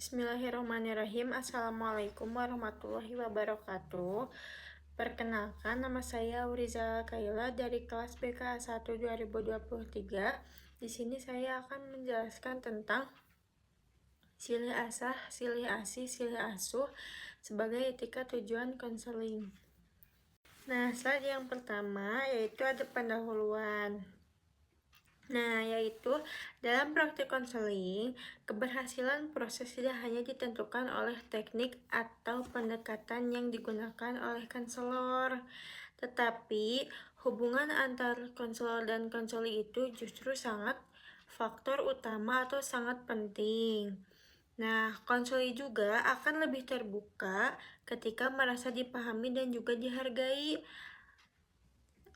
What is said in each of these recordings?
Bismillahirrahmanirrahim. Assalamualaikum warahmatullahi wabarakatuh. Perkenalkan, nama saya Uriza Kaila dari kelas BK 1 2023. Di sini saya akan menjelaskan tentang silih asah, silih asih, silih asuh sebagai etika tujuan konseling. Nah, slide yang pertama yaitu ada pendahuluan. Nah, yaitu dalam praktik konseling, keberhasilan proses tidak hanya ditentukan oleh teknik atau pendekatan yang digunakan oleh konselor, tetapi hubungan antar konselor dan konseli itu justru sangat faktor utama atau sangat penting. Nah, konseli juga akan lebih terbuka ketika merasa dipahami dan juga dihargai.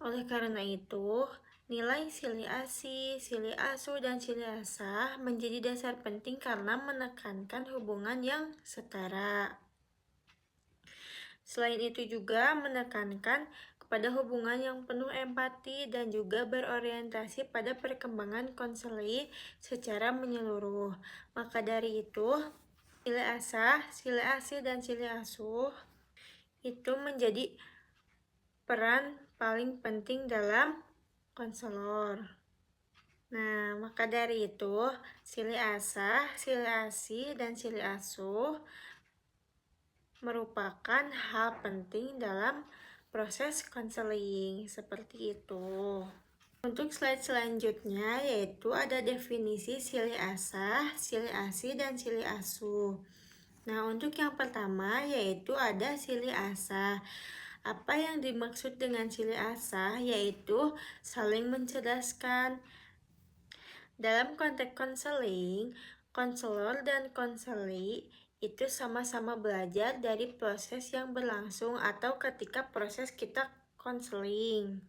Oleh karena itu, nilai silih asih, silih asuh, dan silih asah menjadi dasar penting karena menekankan hubungan yang setara. Selain itu juga menekankan kepada hubungan yang penuh empati dan juga berorientasi pada perkembangan konseli secara menyeluruh. Maka dari itu, silih asah, silih asih, dan silih asuh itu menjadi peran paling penting dalam konselor. Nah, maka dari itu, silih asah, silih asih, dan silih asuh merupakan hal penting dalam proses konseling, seperti itu. Untuk slide selanjutnya yaitu ada definisi silih asah, silih asih, dan silih asuh. Nah, untuk yang pertama yaitu ada silih asah. Apa yang dimaksud dengan silih asah yaitu saling mencerdaskan. Dalam konteks konseling, konselor dan konseli itu sama-sama belajar dari proses yang berlangsung atau ketika proses kita konseling.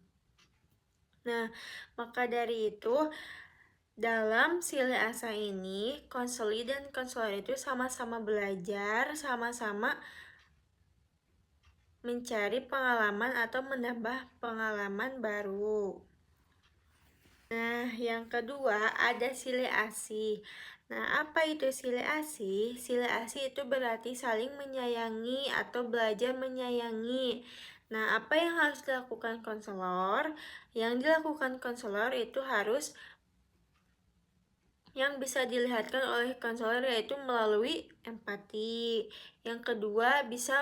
Nah, maka dari itu dalam silih asah ini, konseli dan konselor itu sama-sama belajar, sama-sama mencari pengalaman atau menambah pengalaman baru. Nah, yang kedua ada silih asih. Nah, apa itu silih asih? Silih asih itu berarti saling menyayangi atau belajar menyayangi. Nah, apa yang harus dilakukan konselor? Yang dilakukan konselor itu harus yang bisa dilihatkan oleh konselor yaitu melalui empati. Yang kedua bisa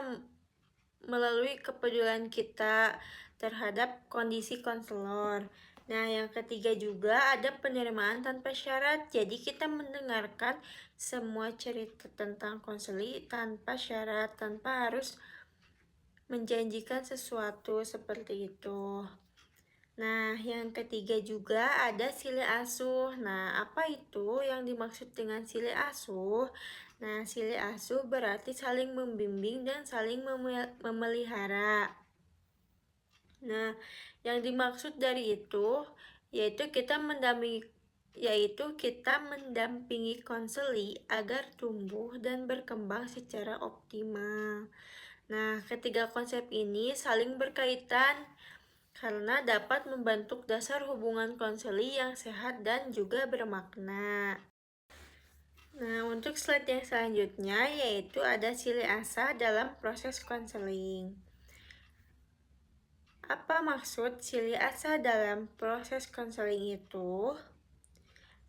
melalui kepedulian kita terhadap kondisi konselor. Nah, yang ketiga juga ada penerimaan tanpa syarat. Jadi kita mendengarkan semua cerita tentang konseli tanpa syarat, tanpa harus menjanjikan sesuatu seperti itu. Nah, yang ketiga juga ada silih asuh. Nah, apa itu yang dimaksud dengan silih asuh? Nah, silih asuh berarti saling membimbing dan saling memelihara. Nah, yang dimaksud dari itu yaitu kita mendampingi konseli agar tumbuh dan berkembang secara optimal. Nah, ketiga konsep ini saling berkaitan karena dapat membentuk dasar hubungan konseli yang sehat dan juga bermakna. Nah, untuk slide yang selanjutnya yaitu ada silih asah dalam proses konseling. Apa maksud silih asah dalam proses konseling itu?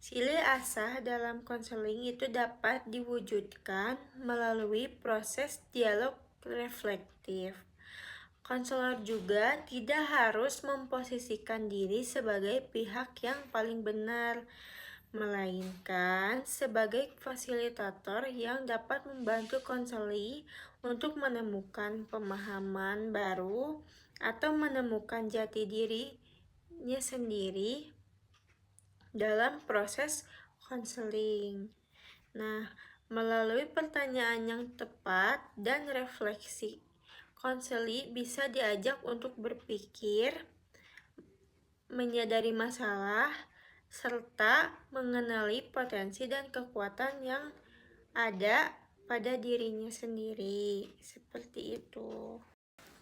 Silih asah dalam konseling itu dapat diwujudkan melalui proses dialog reflektif. Konselor juga tidak harus memposisikan diri sebagai pihak yang paling benar, melainkan sebagai fasilitator yang dapat membantu konseli untuk menemukan pemahaman baru atau menemukan jati dirinya sendiri dalam proses konseling. Nah, melalui pertanyaan yang tepat dan refleksi, konseli bisa diajak untuk berpikir, menyadari masalah, serta mengenali potensi dan kekuatan yang ada pada dirinya sendiri. Seperti itu.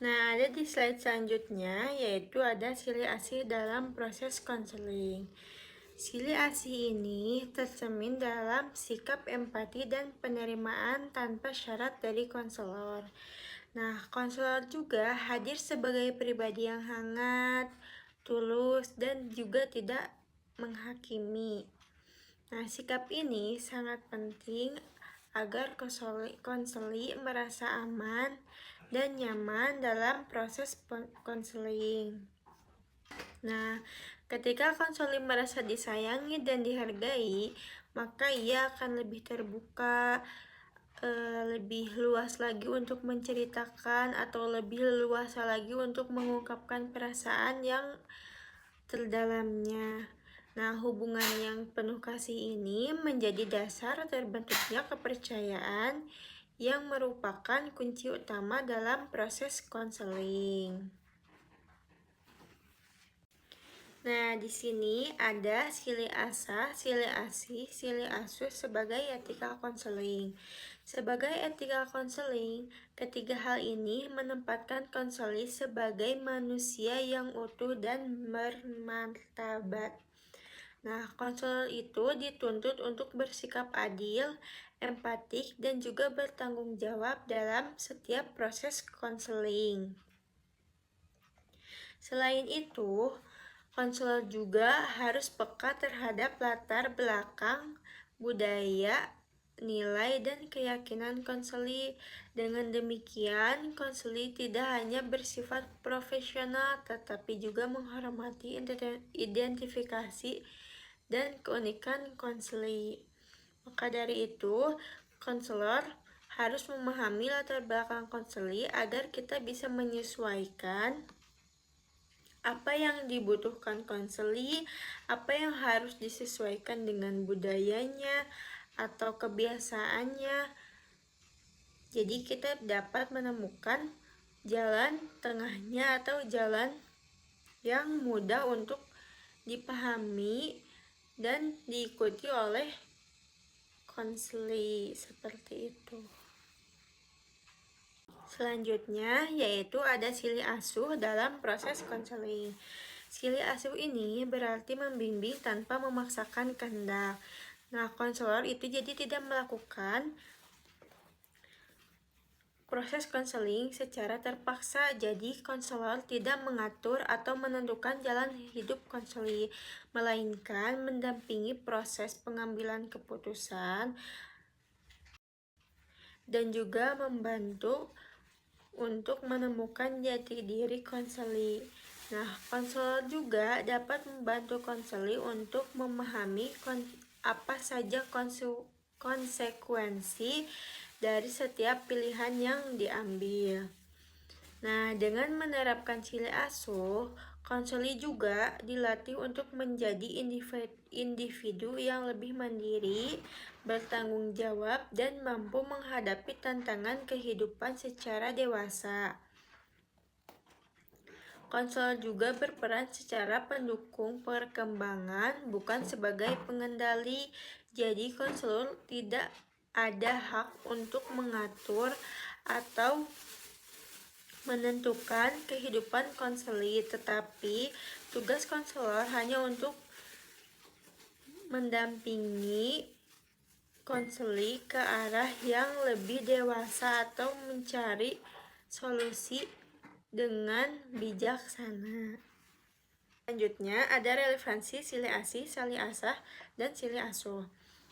Nah, ada di slide selanjutnya yaitu ada silih asih dalam proses konseling. Sili asih ini tercermin dalam sikap empati dan penerimaan tanpa syarat dari konselor. Nah, konselor juga hadir sebagai pribadi yang hangat, tulus, dan juga tidak menghakimi. Nah, sikap ini sangat penting agar konseli merasa aman dan nyaman dalam proses konseling. Nah, ketika konseling merasa disayangi dan dihargai, maka ia akan lebih terbuka, lebih luas lagi untuk menceritakan atau lebih luasa lagi untuk mengungkapkan perasaan yang terdalamnya. Nah, hubungan yang penuh kasih ini menjadi dasar terbentuknya kepercayaan yang merupakan kunci utama dalam proses konseling. Nah, di sini ada sili asa, sili asih, sili asuh sebagai etika konseling. Sebagai etika konseling, ketiga hal ini menempatkan konseling sebagai manusia yang utuh dan bermartabat. Nah, konselor itu dituntut untuk bersikap adil, empatik, dan juga bertanggung jawab dalam setiap proses konseling. Selain itu, konselor juga harus peka terhadap latar belakang, budaya, nilai, dan keyakinan konseli. Dengan demikian, konseli tidak hanya bersifat profesional, tetapi juga menghormati identifikasi dan keunikan konseli. Maka dari itu, konselor harus memahami latar belakang konseli agar kita bisa menyesuaikan apa yang dibutuhkan konseli, apa yang harus disesuaikan dengan budayanya atau kebiasaannya. Jadi kita dapat menemukan jalan tengahnya atau jalan yang mudah untuk dipahami dan diikuti oleh konseli seperti itu. Selanjutnya yaitu ada sili asuh dalam proses konseling. Sili asuh ini berarti membimbing tanpa memaksakan kehendak. Nah, konselor itu jadi tidak melakukan proses konseling secara terpaksa, jadi konselor tidak mengatur atau menentukan jalan hidup konseli, melainkan mendampingi proses pengambilan keputusan dan juga membantu untuk menemukan jati diri konseli. Nah, konselor juga dapat membantu konseli untuk memahami apa saja konsekuensi dari setiap pilihan yang diambil. Nah, dengan menerapkan sili asuh, konseli juga dilatih untuk menjadi individu yang lebih mandiri, bertanggung jawab, dan mampu menghadapi tantangan kehidupan secara dewasa. Konselor juga berperan secara pendukung perkembangan, bukan sebagai pengendali. Jadi, konselor tidak ada hak untuk mengatur atau menentukan kehidupan konseli, tetapi tugas konselor hanya untuk mendampingi konseli ke arah yang lebih dewasa atau mencari solusi dengan bijaksana. Selanjutnya ada relevansi sili asih, sili asah, dan sili asuh.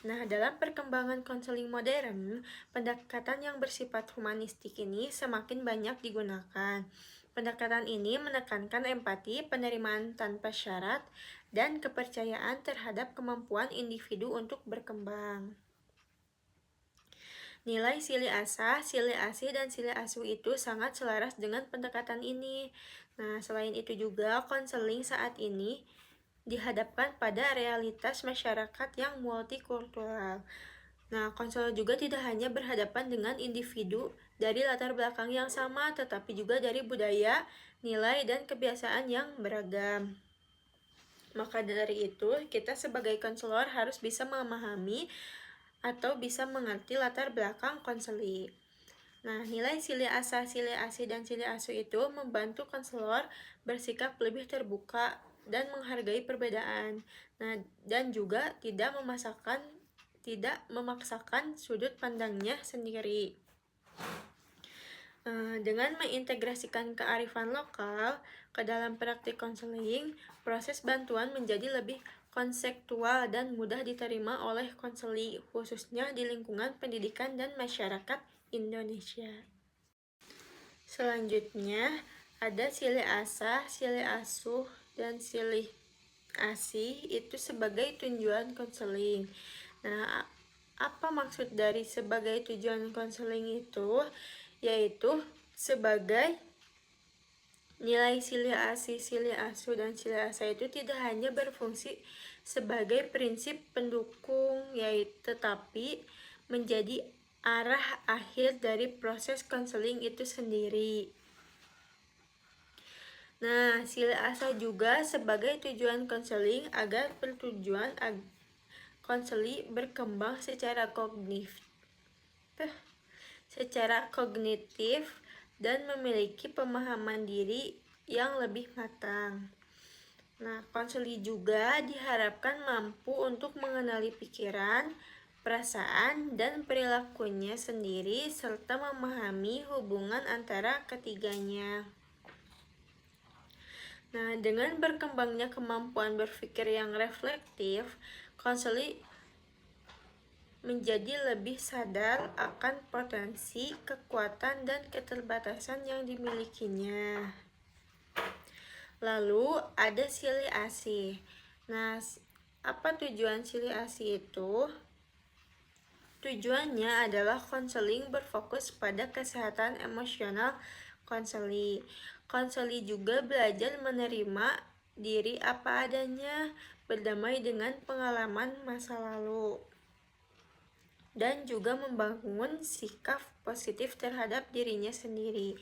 Nah, dalam perkembangan konseling modern, pendekatan yang bersifat humanistik ini semakin banyak digunakan. Pendekatan ini menekankan empati, penerimaan tanpa syarat, dan kepercayaan terhadap kemampuan individu untuk berkembang. Nilai sili asah, sili asih, dan sili asuh itu sangat selaras dengan pendekatan ini. Nah, selain itu juga konseling saat ini dihadapkan pada realitas masyarakat yang multikultural. Nah, konselor juga tidak hanya berhadapan dengan individu dari latar belakang yang sama, tetapi juga dari budaya, nilai, dan kebiasaan yang beragam. Maka dari itu, kita sebagai konselor harus bisa memahami atau bisa mengerti latar belakang konseli. Nah, nilai sili asah, sili asih, dan sili asuh itu membantu konselor bersikap lebih terbuka dan menghargai perbedaan. Nah, dan juga tidak memaksakan sudut pandangnya sendiri. Dengan mengintegrasikan kearifan lokal ke dalam praktik konseling, proses bantuan menjadi lebih konseptual dan mudah diterima oleh konseli, khususnya di lingkungan pendidikan dan masyarakat Indonesia. Selanjutnya, ada silih asah, silih asuh, dan silih asih itu sebagai tujuan konseling. Nah, apa maksud dari sebagai tujuan konseling itu? Yaitu sebagai nilai silih asih, silih asuh, dan silih asah itu tidak hanya berfungsi sebagai prinsip pendukung, tetapi menjadi arah akhir dari proses konseling itu sendiri. Nah, silih asah juga sebagai tujuan konseling agar bertujuan konseli berkembang secara kognitif dan memiliki pemahaman diri yang lebih matang. Nah, konseli juga diharapkan mampu untuk mengenali pikiran, perasaan, dan perilakunya sendiri serta memahami hubungan antara ketiganya. Nah, dengan berkembangnya kemampuan berpikir yang reflektif, konseli menjadi lebih sadar akan potensi, kekuatan, dan keterbatasan yang dimilikinya. Lalu ada silih asih. Nah, apa tujuan silih asih itu? Tujuannya adalah konseling berfokus pada kesehatan emosional konseli. Konseli juga belajar menerima diri apa adanya, berdamai dengan pengalaman masa lalu, dan juga membangun sikap positif terhadap dirinya sendiri.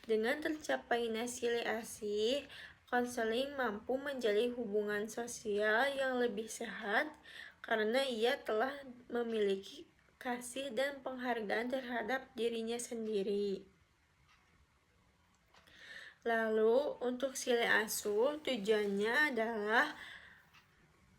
Dengan tercapainya silih asih, konseling mampu menjalin hubungan sosial yang lebih sehat karena ia telah memiliki kasih dan penghargaan terhadap dirinya sendiri. Lalu untuk silih asuh, tujuannya adalah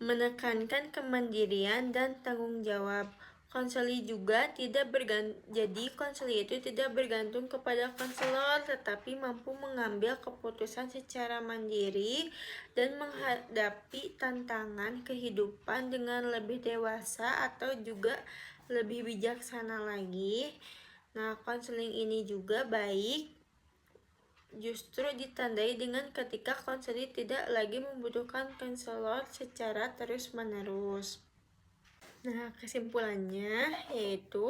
menekankan kemandirian dan tanggung jawab. Konseli juga jadi konseli itu tidak bergantung kepada konselor, tetapi mampu mengambil keputusan secara mandiri dan menghadapi tantangan kehidupan dengan lebih dewasa atau juga lebih bijaksana lagi. Nah, konseling ini juga baik justru ditandai dengan ketika konseli tidak lagi membutuhkan konselor secara terus-menerus. Nah, kesimpulannya yaitu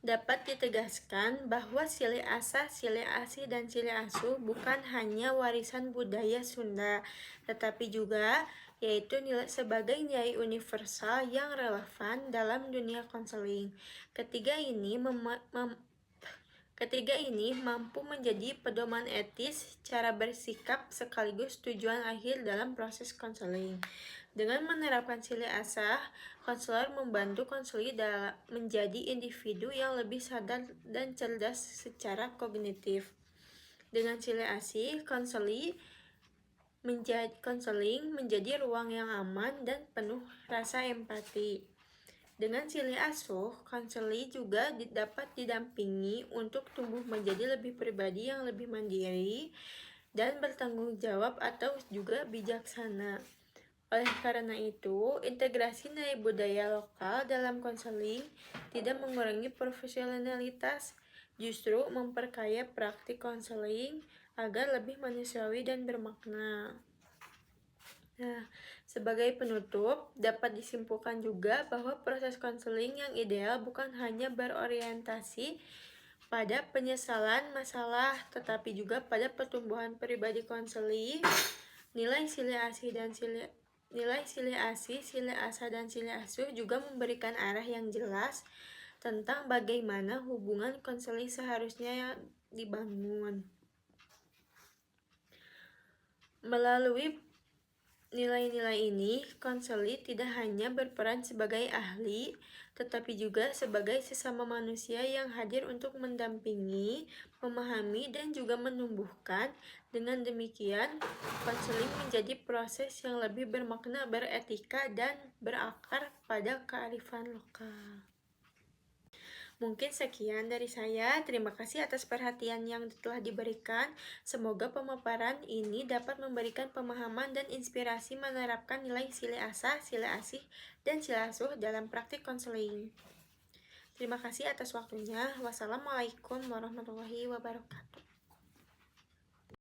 dapat ditegaskan bahwa silih asah, silih asih, dan silih asuh bukan hanya warisan budaya Sunda, tetapi juga yaitu sebagai nilai universal yang relevan dalam dunia konseling. Ketiga ini mampu menjadi pedoman etis, cara bersikap sekaligus tujuan akhir dalam proses konseling. Dengan menerapkan silih asah, konselor membantu konseli menjadi individu yang lebih sadar dan cerdas secara kognitif. Dengan silih asih, konseling menjadi ruang yang aman dan penuh rasa empati. Dengan silih asuh, konseli juga dapat didampingi untuk tumbuh menjadi lebih pribadi yang lebih mandiri dan bertanggung jawab atau juga bijaksana. Oleh karena itu, integrasi nilai budaya lokal dalam konseling tidak mengurangi profesionalitas, justru memperkaya praktik konseling agar lebih manusiawi dan bermakna. Nah, sebagai penutup, dapat disimpulkan juga bahwa proses konseling yang ideal bukan hanya berorientasi pada penyesalan masalah, tetapi juga pada pertumbuhan pribadi konseling. Nilai silih asih, silih asah, dan silih asuh juga memberikan arah yang jelas tentang bagaimana hubungan konseling seharusnya dibangun. Melalui nilai-nilai ini, konseli tidak hanya berperan sebagai ahli, tetapi juga sebagai sesama manusia yang hadir untuk mendampingi, memahami, dan juga menumbuhkan. Dengan demikian, konseling menjadi proses yang lebih bermakna, beretika, dan berakar pada kearifan lokal. Mungkin sekian dari saya. Terima kasih atas perhatian yang telah diberikan. Semoga pemaparan ini dapat memberikan pemahaman dan inspirasi menerapkan nilai sila asa, sila asih, dan sila asuh dalam praktik konseling. Terima kasih atas waktunya. Wassalamualaikum warahmatullahi wabarakatuh.